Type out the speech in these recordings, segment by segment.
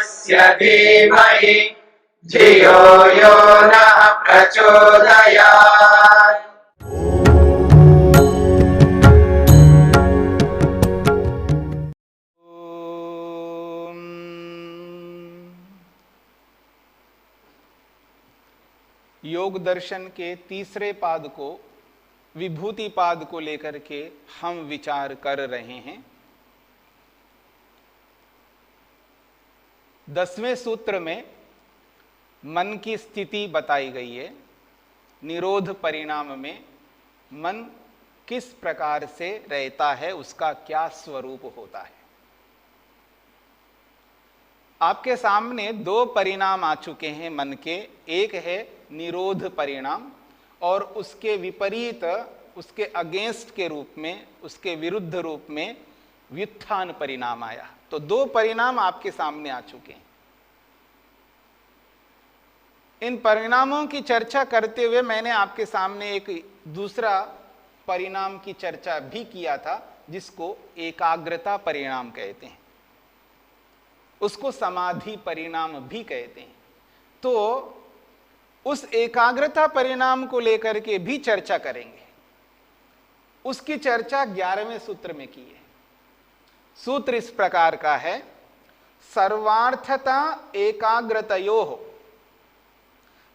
तस्य धीमहि धियो यो नः प्रचोदयात्। योग दर्शन के तीसरे पाद को, विभूति पाद को लेकर के हम विचार कर रहे हैं। 10वें सूत्र में मन की स्थिति बताई गई है। निरोध परिणाम में मन किस प्रकार से रहता है, उसका क्या स्वरूप होता है। आपके सामने दो परिणाम आ चुके हैं मन के। एक है निरोध परिणाम और उसके विपरीत, उसके अगेंस्ट के रूप में, उसके विरुद्ध रूप में व्युत्थान परिणाम आया। तो दो परिणाम आपके सामने आ चुके हैं। इन परिणामों की चर्चा करते हुए मैंने आपके सामने एक दूसरा परिणाम की चर्चा भी किया था, जिसको एकाग्रता परिणाम कहते हैं, उसको समाधि परिणाम भी कहते हैं। तो उस एकाग्रता परिणाम को लेकर के भी चर्चा करेंगे। उसकी चर्चा 11वें सूत्र में की है। सूत्र इस प्रकार का है, सर्वार्थता एकाग्रतयोः,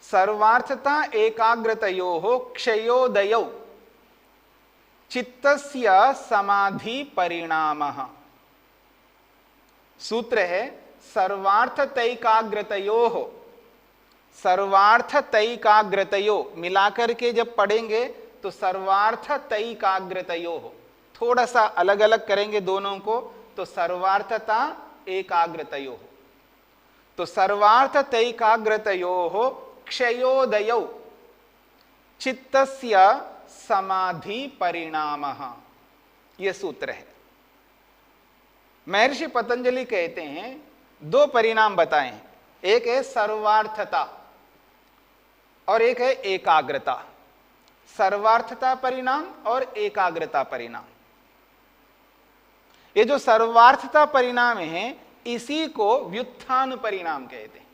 सर्वार्थता एकाग्रतयोः क्षयोदयौ चित्तस्य समाधि परिणामः। सूत्र है सर्वार्थतैकाग्रतयोः, सर्वार्थतैकाग्रतयो मिलाकर के जब पढ़ेंगे तो सर्वार्थतैकाग्रतयोः, थोड़ा सा अलग अलग करेंगे दोनों को तो सर्वार्थता एकाग्रतयोः। तो सर्वार्थतैकाग्रतयोः क्षयोदयौ चित्तस्य समाधि परिणामः, यह सूत्र है। महर्षि पतंजलि कहते हैं दो परिणाम बताएं, एक है सर्वार्थता और एक है एकाग्रता। सर्वार्थता परिणाम और एकाग्रता परिणाम। ये जो सर्वार्थता परिणाम है इसी को व्युत्थान परिणाम कहते हैं,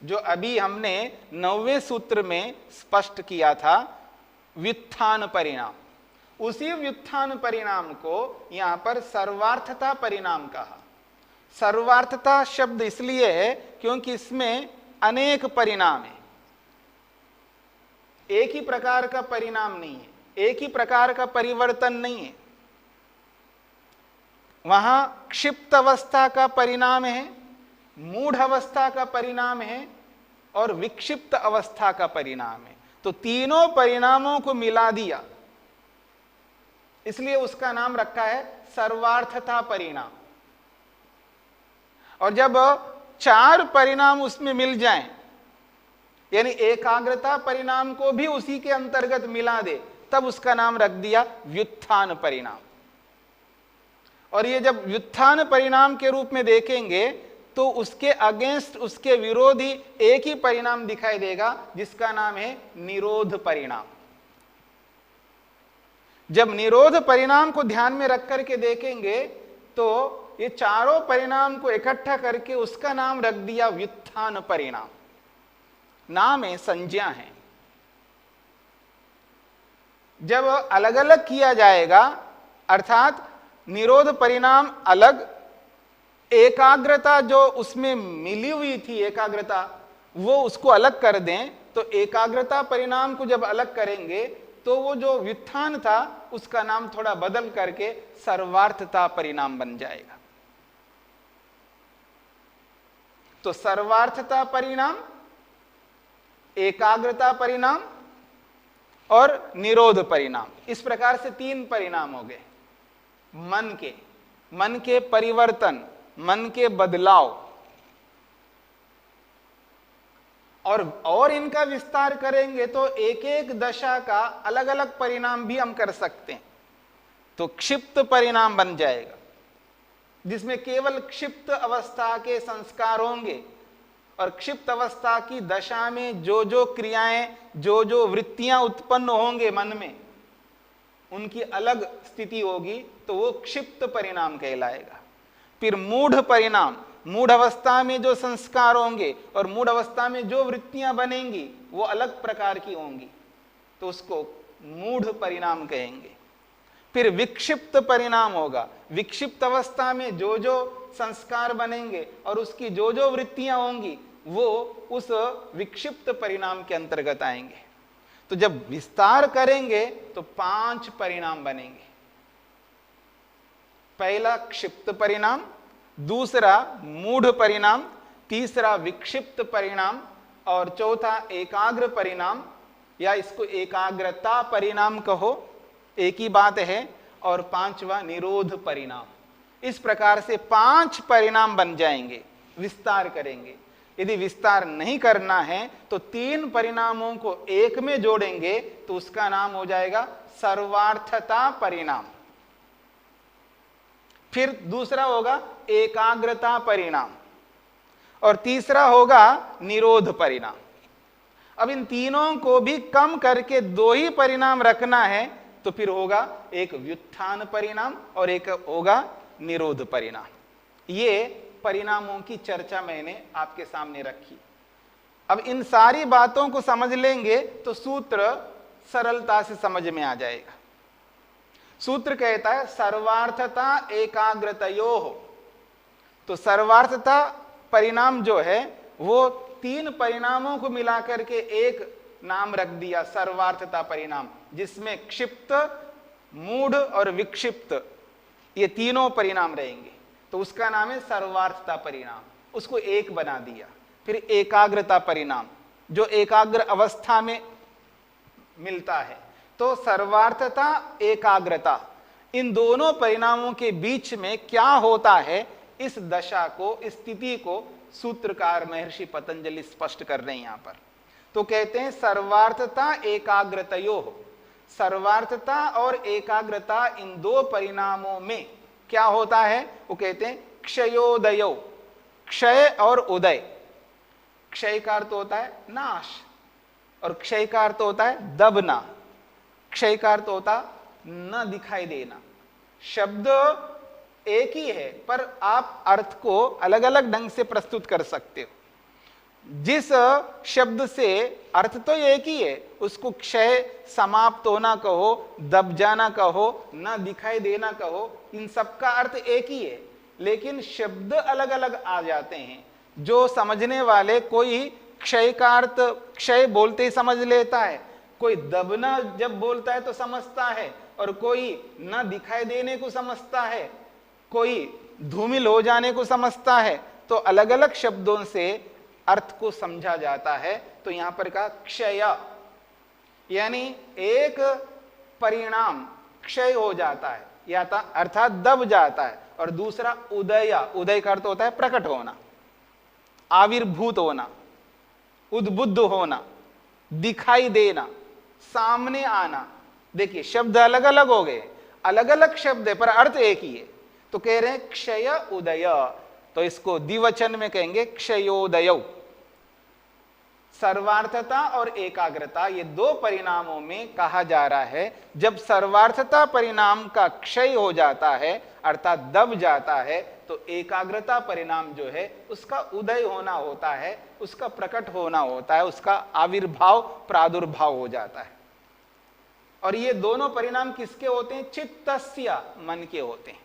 जो अभी हमने 9वें सूत्र में स्पष्ट किया था। व्युत्थान परिणाम, उसी व्युत्थान परिणाम को यहां पर सर्वार्थता परिणाम कहा। सर्वार्थता शब्द इसलिए है क्योंकि इसमें अनेक परिणाम है, एक ही प्रकार का परिणाम नहीं है, एक ही प्रकार का परिवर्तन नहीं है। वहां क्षिप्त अवस्था का परिणाम है, मूढ़ अवस्था का परिणाम है और विक्षिप्त अवस्था का परिणाम है। तो तीनों परिणामों को मिला दिया, इसलिए उसका नाम रखा है सर्वार्थता परिणाम। और जब चार परिणाम उसमें मिल जाएं, यानी एकाग्रता परिणाम को भी उसी के अंतर्गत मिला दे, तब उसका नाम रख दिया व्युत्थान परिणाम। और ये जब व्युत्थान परिणाम के रूप में देखेंगे तो उसके अगेंस्ट, उसके विरोधी एक ही परिणाम दिखाई देगा, जिसका नाम है निरोध परिणाम। जब निरोध परिणाम को ध्यान में रख करके देखेंगे तो ये चारों परिणाम को इकट्ठा करके उसका नाम रख दिया व्युत्थान परिणाम। नाम है, संज्ञा है। जब अलग अलग किया जाएगा, अर्थात निरोध परिणाम अलग, एकाग्रता जो उसमें मिली हुई थी एकाग्रता, वो उसको अलग कर दें, तो एकाग्रता परिणाम को जब अलग करेंगे तो वो जो व्युत्थान था उसका नाम थोड़ा बदल करके सर्वार्थता परिणाम बन जाएगा। तो सर्वार्थता परिणाम, एकाग्रता परिणाम और निरोध परिणाम, इस प्रकार से तीन परिणाम हो गए। मन के परिवर्तन, मन के बदलाव, और इनका विस्तार करेंगे तो एक एक दशा का अलग अलग परिणाम भी हम कर सकते हैं। तो क्षिप्त परिणाम बन जाएगा, जिसमें केवल क्षिप्त अवस्था के संस्कार होंगे और क्षिप्त अवस्था की दशा में जो जो क्रियाएं, जो जो वृत्तियां उत्पन्न होंगे मन में, उनकी अलग स्थिति होगी, तो वो क्षिप्त परिणाम कहलाएगा। फिर मूढ़ परिणाम, मूढ़ अवस्था में जो संस्कार होंगे और मूढ़ अवस्था में जो वृत्तियां बनेंगी वो अलग प्रकार की होंगी, तो उसको मूढ़ परिणाम कहेंगे। फिर विक्षिप्त परिणाम होगा, विक्षिप्त अवस्था में जो जो संस्कार बनेंगे और उसकी जो जो वृत्तियां होंगी वो उस विक्षिप्त परिणाम के अंतर्गत आएंगे। तो जब विस्तार करेंगे तो 5 परिणाम बनेंगे। पहला क्षिप्त परिणाम, दूसरा मूढ़ परिणाम, तीसरा विक्षिप्त परिणाम और चौथा एकाग्र परिणाम, या इसको एकाग्रता परिणाम कहो, एक ही बात है, और 5वां निरोध परिणाम। इस प्रकार से 5 परिणाम बन जाएंगे, विस्तार करेंगे। यदि विस्तार नहीं करना है तो 3 परिणामों को एक में जोड़ेंगे तो उसका नाम हो जाएगा सर्वार्थता परिणाम। फिर दूसरा होगा एकाग्रता परिणाम और तीसरा होगा निरोध परिणाम। अब इन तीनों को भी कम करके 2 ही परिणाम रखना है तो फिर होगा एक व्युत्थान परिणाम और एक होगा निरोध परिणाम। ये परिणामों की चर्चा मैंने आपके सामने रखी। अब इन सारी बातों को समझ लेंगे तो सूत्र सरलता से समझ में आ जाएगा। सूत्र कहता है सर्वार्थता एकाग्रतयोः। तो सर्वार्थता परिणाम जो है वो 3 परिणामों को मिलाकर के एक नाम रख दिया, सर्वार्थता परिणाम, जिसमें क्षिप्त, मूढ़ और विक्षिप्त ये तीनों परिणाम रहेंगे, तो उसका नाम है सर्वार्थता परिणाम। उसको एक बना दिया। फिर एकाग्रता परिणाम जो एकाग्र अवस्था में मिलता है। तो सर्वार्थता एकाग्रता इन दोनों परिणामों के बीच में क्या होता है, इस दशा को, इस स्थिति को सूत्रकार महर्षि पतंजलि स्पष्ट कर रहे हैं यहां पर। तो कहते हैं सर्वार्थता एकाग्रतयोः। सर्वार्थता और एकाग्रता इन 2 परिणामों में क्या होता है, वो कहते हैं क्षयोदयो, क्षय और उदय। क्षय का अर्थ होता है नाश और क्षय का अर्थ होता है दबना। क्षय का अर्थ होता न दिखाई देना। शब्द एक ही है पर आप अर्थ को अलग अलग ढंग से प्रस्तुत कर सकते हो। जिस शब्द से अर्थ तो एक ही है, उसको क्षय, समाप्त होना कहो, दब जाना कहो, न दिखाई देना कहो, इन सब का अर्थ एक ही है, लेकिन शब्द अलग अलग आ जाते हैं। जो समझने वाले कोई क्षय का अर्थ क्षय बोलते ही समझ लेता है, कोई दबना जब बोलता है तो समझता है, और कोई न दिखाई देने को समझता है, कोई धूमिल हो जाने को समझता है। तो अलग अलग शब्दों से अर्थ को समझा जाता है। तो यहां पर कहा क्षय, यानी एक परिणाम क्षय हो जाता है या अर्थात दब जाता है, और दूसरा उदय। उदय का अर्थ होता है प्रकट होना, आविर्भूत होना, उद्बुद्ध होना, दिखाई देना, सामने आना। देखिए शब्द अलग अलग हो गए, अलग अलग शब्द है पर अर्थ एक ही है। तो कह रहे हैं क्षय उदय, तो इसको द्विवचन में कहेंगे क्षयोदय। सर्वार्थता और एकाग्रता ये 2 परिणामों में कहा जा रहा है, जब सर्वार्थता परिणाम का क्षय हो जाता है अर्थात दब जाता है, तो एकाग्रता परिणाम जो है उसका उदय होना होता है, उसका प्रकट होना होता है, उसका आविर्भाव प्रादुर्भाव हो जाता है। और ये दोनों परिणाम किसके होते हैं, चित्तस्य, मन के होते हैं।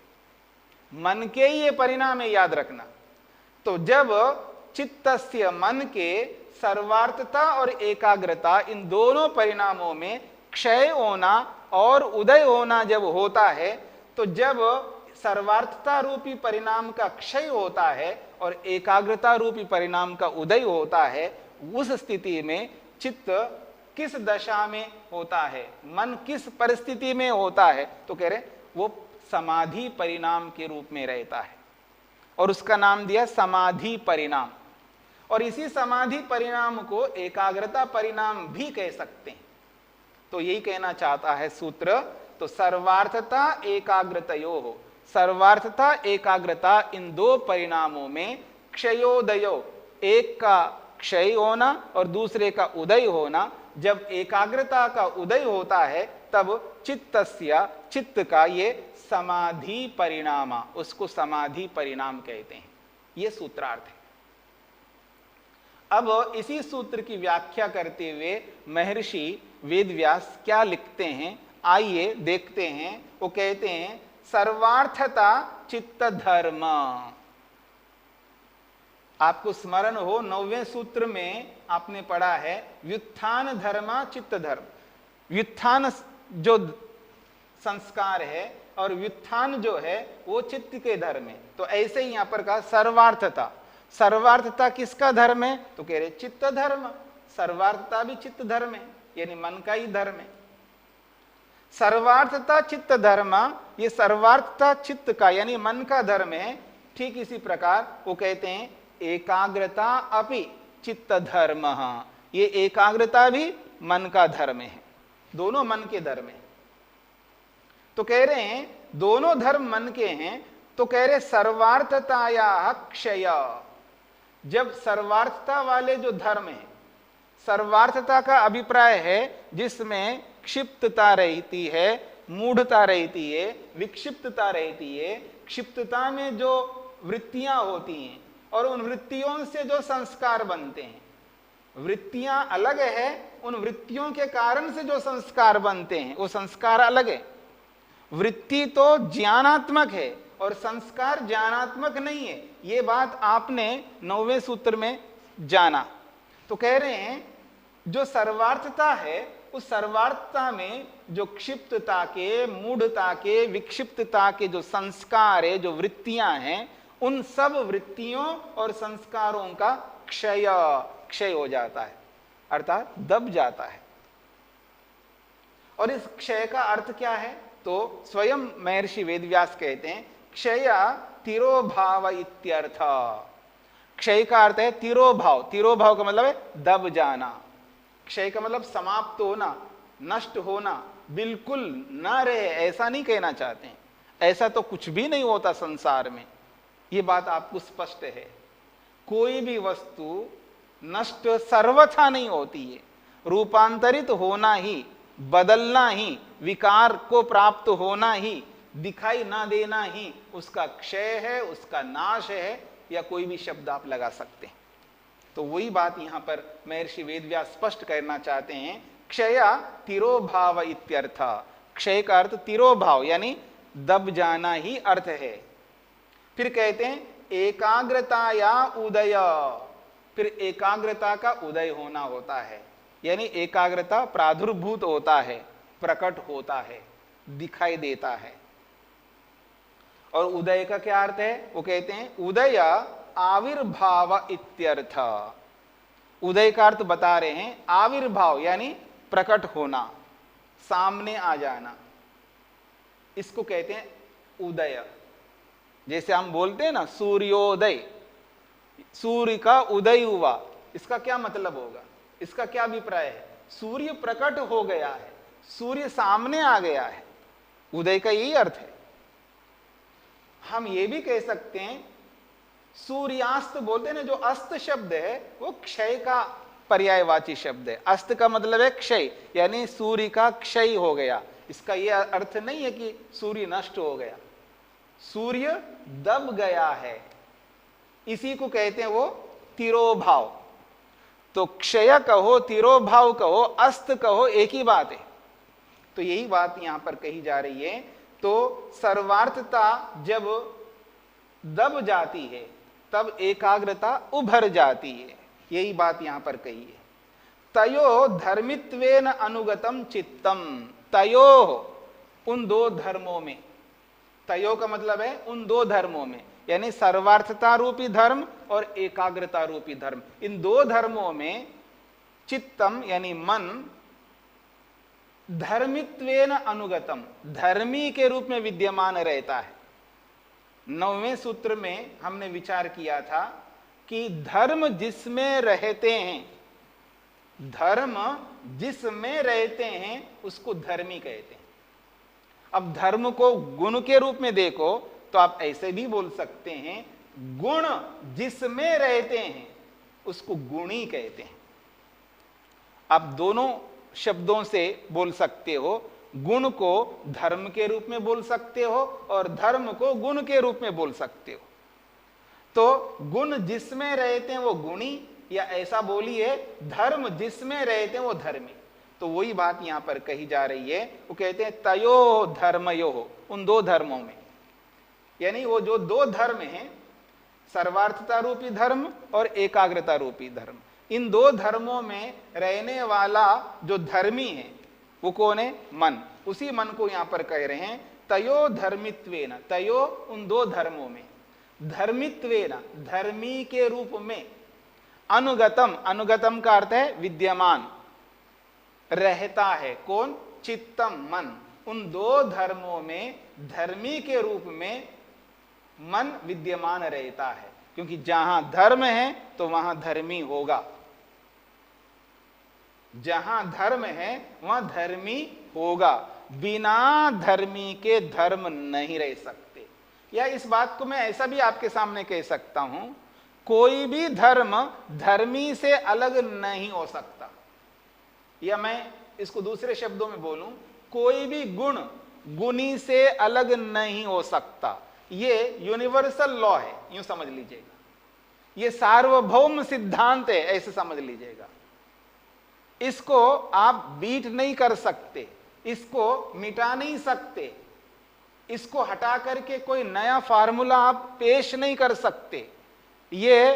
मन के ही ये परिणाम है, याद रखना। तो जब चित्तस्य, मन के सर्वार्थता और एकाग्रता इन दोनों परिणामों में क्षय होना और उदय होना जब होता है, तो जब सर्वार्थता रूपी परिणाम का क्षय होता है और एकाग्रता रूपी परिणाम का उदय होता है, उस स्थिति में चित्त किस दशा में होता है, मन किस परिस्थिति में होता है, तो कह रहे वो समाधि परिणाम के रूप में रहता है, और उसका नाम दिया समाधि परिणाम। और इसी समाधि परिणाम को एकाग्रता परिणाम भी कह सकते हैं। तो यही कहना चाहता है सूत्र। तो सर्वार्थता एकाग्रतयोः, सर्वार्थता एकाग्रता इन 2 परिणामों में क्षयोदयो, एक का क्षय होना और दूसरे का उदय होना। जब एकाग्रता का उदय होता है तब चित्तस्य, चित्त का ये समाधि परिणाम, उसको समाधि परिणाम कहते हैं। यह सूत्रार्थ है। अब इसी सूत्र की व्याख्या करते हुए महर्षि वेदव्यास क्या लिखते हैं, आइए देखते हैं। वो कहते हैं सर्वार्थता चित्त धर्म। आपको स्मरण हो 9वें सूत्र में आपने पढ़ा है व्युत्थान धर्म चित्त धर्म। व्युत्थान जो संस्कार है और व्युत्थान जो है वो चित्त के धर्म है। तो ऐसे ही यहां पर कहा सर्वार्थता। सर्वार्थता किसका धर्म है? तो कह रहे चित्त धर्म। सर्वार्थता भी चित्त धर्म है, यानी मन का ही धर्म है। सर्वार्थता चित्त धर्म, ये सर्वार्थता चित्त का यानी मन का धर्म है। ठीक इसी प्रकार वो कहते हैं एकाग्रता अपि चित्त धर्म। ये एकाग्रता भी मन का धर्म है, दोनों मन के धर्म है। तो कह रहे हैं दोनों धर्म मन के हैं। तो कह रहे सर्वार्थताया क्षय। जब सर्वार्थता वाले जो धर्म है, सर्वार्थता का अभिप्राय है जिसमें क्षिप्तता रहती है, मूढ़ता रहती है, विक्षिप्तता रहती है। क्षिप्तता में जो वृत्तियां होती हैं और उन वृत्तियों से जो संस्कार बनते हैं, वृत्तियां अलग है, उन वृत्तियों के कारण से जो संस्कार बनते हैं वो संस्कार अलग है। वृत्ति तो ज्ञानात्मक है और संस्कार ज्ञानात्मक नहीं है। ये बात आपने 9वें सूत्र में जाना। तो कह रहे हैं जो सर्वार्थता है उस सर्वार्थता में जो क्षिप्तता के, मूढ़ता के, विक्षिप्तता के जो संस्कार है, जो वृत्तियां हैं, उन सब वृत्तियों और संस्कारों का क्षय हो जाता है, अर्थात दब जाता है। और इस क्षय का अर्थ क्या है? तो स्वयं महर्षि वेदव्यास कहते हैं क्षय तिरोभाव इत्यर्थ। क्षय का अर्थ है तिरोभाव। तिरोभाव का मतलब है दब जाना। क्षय का मतलब समाप्त होना, नष्ट होना, बिल्कुल ना रहे, ऐसा नहीं कहना चाहते हैं। ऐसा तो कुछ भी नहीं होता संसार में, ये बात आपको स्पष्ट है। कोई भी वस्तु नष्ट सर्वथा नहीं होती है। रूपांतरित होना ही, बदलना ही, विकार को प्राप्त होना ही, दिखाई ना देना ही उसका क्षय है, उसका नाश है, या कोई भी शब्द आप लगा सकते हैं। तो वही बात यहां पर महर्षि वेदव्यास स्पष्ट करना चाहते हैं। क्षया तिरोभाव इत्यर्थ। क्षय का अर्थ तिरोभाव यानी दब जाना ही अर्थ है। फिर कहते हैं एकाग्रता या उदय। फिर एकाग्रता का उदय होना होता है, यानी एकाग्रता प्रादुर्भूत होता है, प्रकट होता है, दिखाई देता है। और उदय का क्या अर्थ है? वो कहते हैं उदय आविर्भाव इत्यर्थ। उदय का अर्थ बता रहे हैं आविर्भाव यानी प्रकट होना, सामने आ जाना, इसको कहते हैं उदय। जैसे हम बोलते हैं ना सूर्योदय, सूर्य का उदय हुआ, इसका क्या मतलब होगा? इसका क्या अभिप्राय है? सूर्य प्रकट हो गया है, सूर्य सामने आ गया है। उदय का यही अर्थ है। हम ये भी कह सकते हैं सूर्यास्त बोलते हैं ना, जो अस्त शब्द है वो क्षय का पर्यायवाची शब्द है। अस्त का मतलब है क्षय, यानी सूर्य का क्षय हो गया। इसका यह अर्थ नहीं है कि सूर्य नष्ट हो गया, सूर्य दब गया है, इसी को कहते हैं वो तिरोभाव। तो क्षय कहो, तिरोभाव कहो, अस्त कहो, एक ही बात है। तो यही बात यहां पर कही जा रही है। तो सर्वार्थता जब दब जाती है तब एकाग्रता उभर जाती है, यही बात यहां पर कही है। तयो धर्मित्वेन अनुगतम चित्तम। तयो उन दो धर्मों में, तयो का मतलब है उन दो धर्मों में, यानी सर्वार्थता रूपी धर्म और एकाग्रता रूपी धर्म, इन दो धर्मों में चित्तम यानी मन धर्मित्वेन अनुगतम, धर्मी के रूप में विद्यमान रहता है। 9वें सूत्र में हमने विचार किया था कि धर्म जिसमें रहते हैं, धर्म जिसमें रहते हैं उसको धर्मी कहते हैं। अब धर्म को गुण के रूप में देखो तो आप ऐसे भी बोल सकते हैं गुण जिसमें रहते हैं उसको गुणी कहते हैं। आप दोनों शब्दों से बोल सकते हो, गुण को धर्म के रूप में बोल सकते हो और धर्म को गुण के रूप में बोल सकते हो। तो गुण जिसमें रहते हैं वो गुणी, या ऐसा बोलिए धर्म जिसमें रहते हैं वो धर्मी। तो वही बात यहां पर कही जा रही है। वो कहते हैं तयो धर्मयो, उन दो धर्मों में, यानी वो जो दो धर्म हैं, सर्वार्थता रूपी धर्म और एकाग्रता रूपी धर्म, इन दो धर्मों में रहने वाला जो धर्मी है वो कौन है? मन। उसी मन को यहां पर कह रहे हैं तयो धर्मित्वेन, तयो उन दो धर्मों में, धर्मित्वेन धर्मी के रूप में, अनुगतम, अनुगतम का अर्थ है विद्यमान, रहता है कौन? चित्तम मन। उन दो धर्मों में धर्मी के रूप में मन विद्यमान रहता है, क्योंकि जहां धर्म है तो वहां धर्मी होगा, जहां धर्म है वहां धर्मी होगा। बिना धर्मी के धर्म नहीं रह सकते। या इस बात को मैं ऐसा भी आपके सामने कह सकता हूं, कोई भी धर्म धर्मी से अलग नहीं हो सकता। या मैं इसको दूसरे शब्दों में बोलूं, कोई भी गुण गुणी से अलग नहीं हो सकता। ये यूनिवर्सल लॉ है, यूं समझ लीजिएगा, ये सार्वभौम सिद्धांत है, ऐसे समझ लीजिएगा। इसको आप बीट नहीं कर सकते, इसको मिटा नहीं सकते, इसको हटा करके कोई नया फार्मूला आप पेश नहीं कर सकते। ये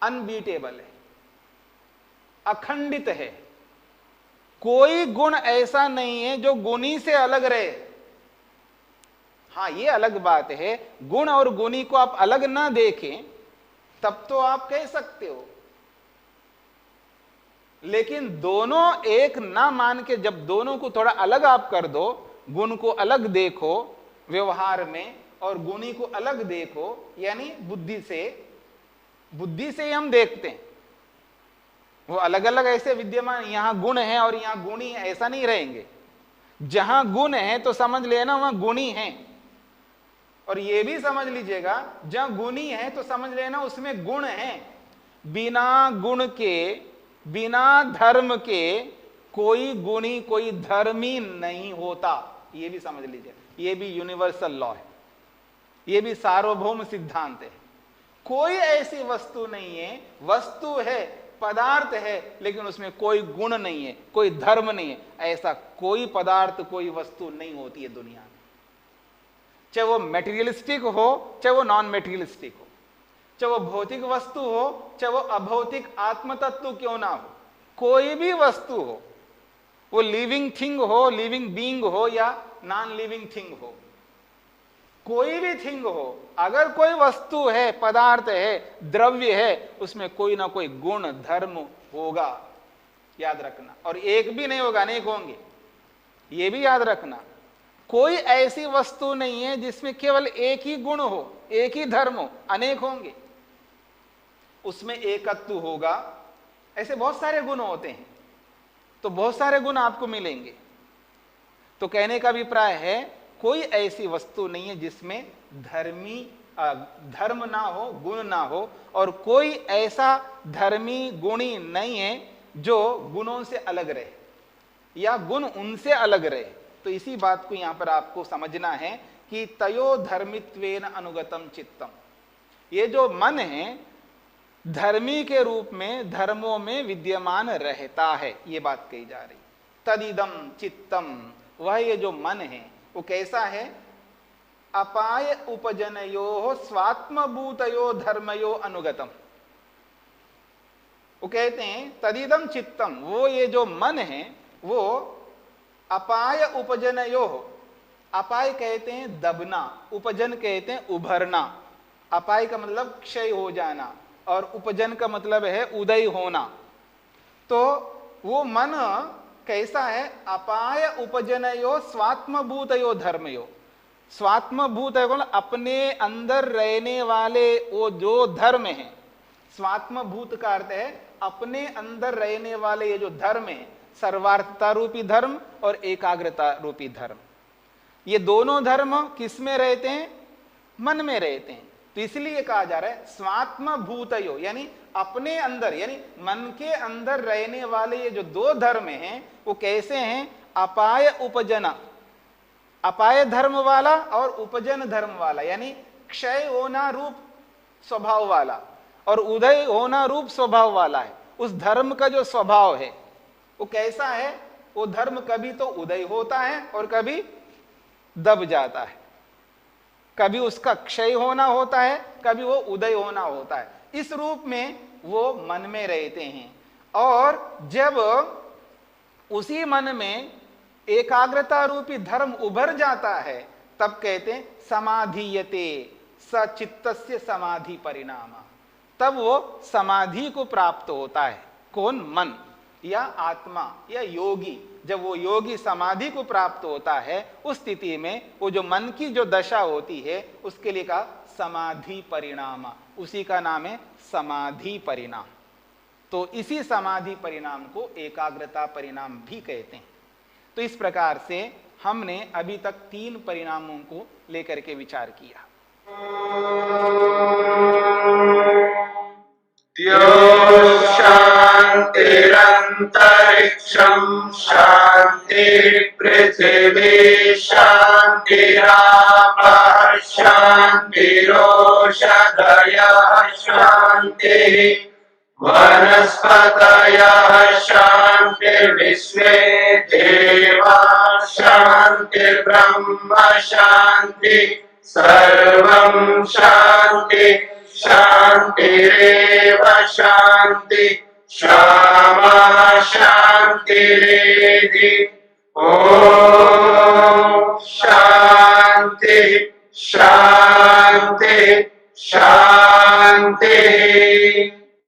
अनबीटेबल है, अखंडित है। कोई गुण ऐसा नहीं है जो गुणी से अलग रहे। हाँ, ये अलग बात है, गुण और गुणी को आप अलग ना देखें तब तो आप कह सकते हो, लेकिन दोनों एक ना मान के जब दोनों को थोड़ा अलग आप कर दो, गुण को अलग देखो व्यवहार में और गुणी को अलग देखो, यानी बुद्धि से हम देखते हैं, वो अलग अलग ऐसे विद्यमान, यहां गुण है और यहां गुणी है, ऐसा नहीं रहेंगे। जहां गुण है तो समझ लेना वहां गुणी है, और ये भी समझ लीजिएगा जहां गुणी है तो समझ लेना उसमें गुण है। बिना गुण के, बिना धर्म के कोई गुणी कोई धर्मी नहीं होता, ये भी समझ लीजिए। ये भी यूनिवर्सल लॉ है, ये भी सार्वभौम सिद्धांत है। कोई ऐसी वस्तु नहीं है, वस्तु है, पदार्थ है, लेकिन उसमें कोई गुण नहीं है, कोई धर्म नहीं है। ऐसा कोई पदार्थ, कोई वस्तु नहीं होती है दुनिया में, चाहे वो मेटीरियलिस्टिक हो, चाहे वो नॉन मेटीरियलिस्टिक हो, चाहे वो भौतिक वस्तु हो, चाहे वो अभौतिक आत्म तत्व क्यों ना हो। कोई भी वस्तु हो, वो लिविंग थिंग हो, लिविंग बीइंग हो या नॉन लिविंग थिंग हो, कोई भी थिंग हो, अगर कोई वस्तु है, पदार्थ है, द्रव्य है, उसमें कोई ना कोई गुण धर्म होगा, याद रखना। और एक भी नहीं होगा, अनेक होंगे, ये भी याद रखना। कोई ऐसी वस्तु नहीं है जिसमें केवल एक ही गुण हो, एक ही धर्म हो, अनेक होंगे, उसमें एकत्व होगा। ऐसे बहुत सारे गुण होते हैं, तो बहुत सारे गुण आपको मिलेंगे। तो कहने का अभिप्राय है कोई ऐसी वस्तु नहीं है जिसमें धर्म ना हो, गुण ना हो, और कोई ऐसा धर्मी गुणी नहीं है जो गुणों से अलग रहे या गुण उनसे अलग रहे। तो इसी बात को यहां पर आपको समझना है कि तयो धर्मित्वेन अनुगतम चित्तम, ये जो मन है धर्मी के रूप में धर्मों में विद्यमान रहता है, ये बात कही जा रही। तदिदम चित्तम, वह ये जो मन है वो कैसा है? अपाय उपजनयो स्वात्मभूतयो धर्मयो अनुगतम। वो कहते हैं तदिदम चित्तम, वो ये जो मन है वो अपाय उपजनयो, अपाय कहते हैं दबना, उपजन कहते हैं उभरना। अपाय का मतलब क्षय हो जाना और उपजन का मतलब है उदय होना। तो वो मन कैसा है? अपाय उपजनयो स्वात्मभूतयो धर्मयो। स्वात्मभूत है अपने अंदर रहने वाले वो जो धर्म है। स्वात्मभूत का अर्थ है अपने अंदर रहने वाले ये जो धर्म है, सर्वार्थता रूपी धर्म और एकाग्रता रूपी धर्म। ये दोनों धर्म किस में रहते हैं? मन में रहते हैं। तो इसलिए कहा जा रहा है स्वात्मभूतयो, यानी अपने अंदर, यानी मन के अंदर रहने वाले ये जो दो धर्म हैं वो कैसे हैं? अपाय उपजना, अपाय धर्म वाला और उपजन धर्म वाला, यानी क्षय होना रूप स्वभाव वाला और उदय होना रूप स्वभाव वाला है। उस धर्म का जो स्वभाव है वो कैसा है? वो धर्म कभी तो उदय होता है और कभी दब जाता है, कभी उसका क्षय होना होता है, कभी वो उदय होना होता है। इस रूप में वो मन में रहते हैं। और जब उसी मन में एकाग्रता रूपी धर्म उभर जाता है तब कहते हैं समाधीयते सचित्तस्य समाधि परिणाम। तब वो समाधि को प्राप्त होता है। कौन? मन या आत्मा या योगी। जब वो योगी समाधि को प्राप्त होता है उस स्थिति में वो जो मन की जो दशा होती है उसके लिए कहा समाधि परिणाम, उसी का नाम है समाधि परिणाम। तो इसी समाधि परिणाम को एकाग्रता परिणाम भी कहते हैं। तो इस प्रकार से हमने अभी तक 3 परिणामों को लेकर के विचार किया। शांतिरंतरिक्षं शांति पृथिवी शांतिरापः शांतिरोषधयः शांतिः वनस्पतयः शांतिर्विश्वे देवाः शांतिर्ब्रह्म शांति सर्वं शांति शांतिरेव शांति क्षमा शांतिरेधि। ओम शांति शांति शांति।